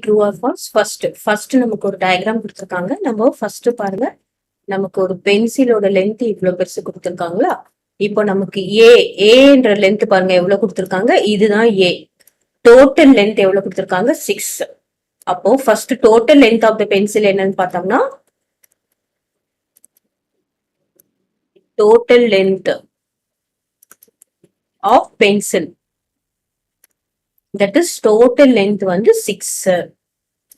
true or false. First நமக்கு ஒரு diagram கொடுத்துருக்காங்க. நம்ம ஃபர்ஸ்ட் பாருங்க, நமக்கு ஒரு பென்சிலோட லென்த் இவ்வளவு பெருசு கொடுத்துருக்காங்களா. இப்போ நமக்கு ஏன்ற லென்த் பாருங்க எவ்வளவு கொடுத்துருக்காங்க. இதுதான் ஏ. டோட்டல் லென்த் எவ்வளவு கொடுத்துருக்காங்க, 6. அப்போ first total length of the pencil என்னன்னு பார்த்தோம்னா, total length of pencil, that is total length வந்து 6.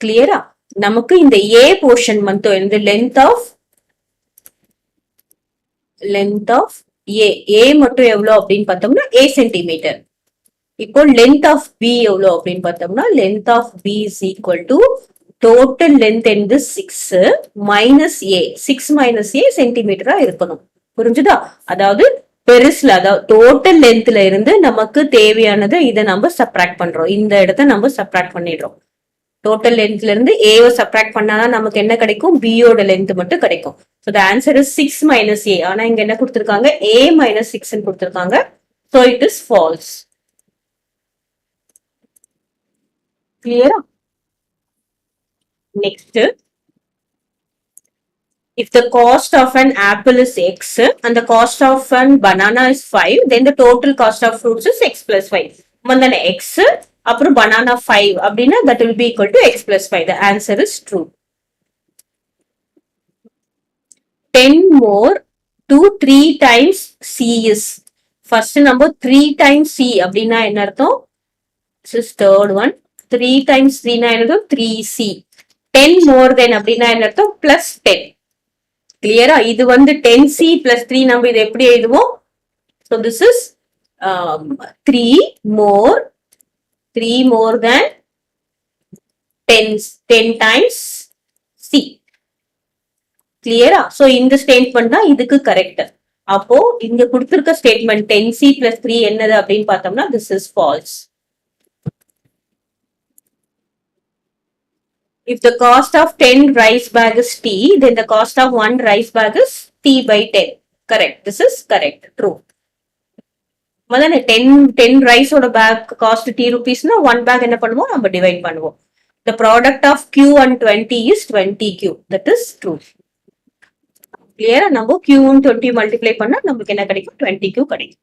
கிளியரா? நமக்கு இந்த ஏ போர்ஷன் மட்டும் இந்த லென்த் ஆஃப் ஏ மட்டும் எவ்வளவு அப்படின்னு பார்த்தோம்னா ஏ சென்டிமீட்டர். இப்போ லென்த் ஆஃப் பி எவ்வளவு அப்படின்னு பார்த்தோம்னா, length of B is equal to total length என்து 6 மைனஸ் ஏ. 6 மைனஸ் ஏ சென்டிமீட்டரா இருக்கணும். புரிஞ்சுதா? அதாவது பெருசுல, அதாவது டோட்டல் லென்த்ல இருந்து நமக்கு தேவையானது இதை நம்ம சப்ராக்ட் பண்றோம். இந்த இடத்த நம்ம சப்ராக்ட் பண்ணிடுறோம். டோட்டல் லென்த்ல இருந்து ஏவை சப்ராக்ட் பண்ணாதான் நமக்கு என்ன கிடைக்கும், பியோட லென்த் மட்டும் கிடைக்கும். So the answer is 6 minus A. ஆனா இங்க என்ன கொடுத்திருக்காங்க, ஏ மைனஸ் 6 கொடுத்திருக்காங்க. So it is false. கிளியரா? Next, if the cost of an apple is x and the cost of an banana is 5, then the total cost of fruits is x plus 5. then x அப்புறம் banana 5 அப்படின்னா that will be equal to x plus 5. The answer is true. 10 more to 3 times c is. First number 3 times c அப்படின்னா என்ன அர்த்தம்? This is third one. 3 times 3 னா என்னது, 3c. 10 more than அப்படின்னா என்ன அர்த்தம், plus 10. கிளியரா? இது வந்து 10c plus 3 நம்ம இது எப்படி எழுதுவோம்? So this is 3 more than 10 times c. கிளியரா? So இந்த ஸ்டேட்மெண்ட் தான் இதுக்கு கரெக்ட். அப்போ இங்க கொடுத்திருக்க ஸ்டேட்மெண்ட் 10c plus 3 என்னது அப்படின்னு பார்த்தோம்னா this is false. If the cost of 10 rice bag is t, then the cost of 1 rice bag is t by 10. Correct. This is correct. True. முதல்ல 10 rice ஓட bag cost t rupees னா 1 bag என்ன பண்ணுவோம், நம்ம divide பண்ணுவோம். The product of q and 20 is 20q. That is true. Clear? நம்ம q and 20 multiply பண்ணா நமக்கு என்ன கிடைக்கும், 20q கிடைக்கும்.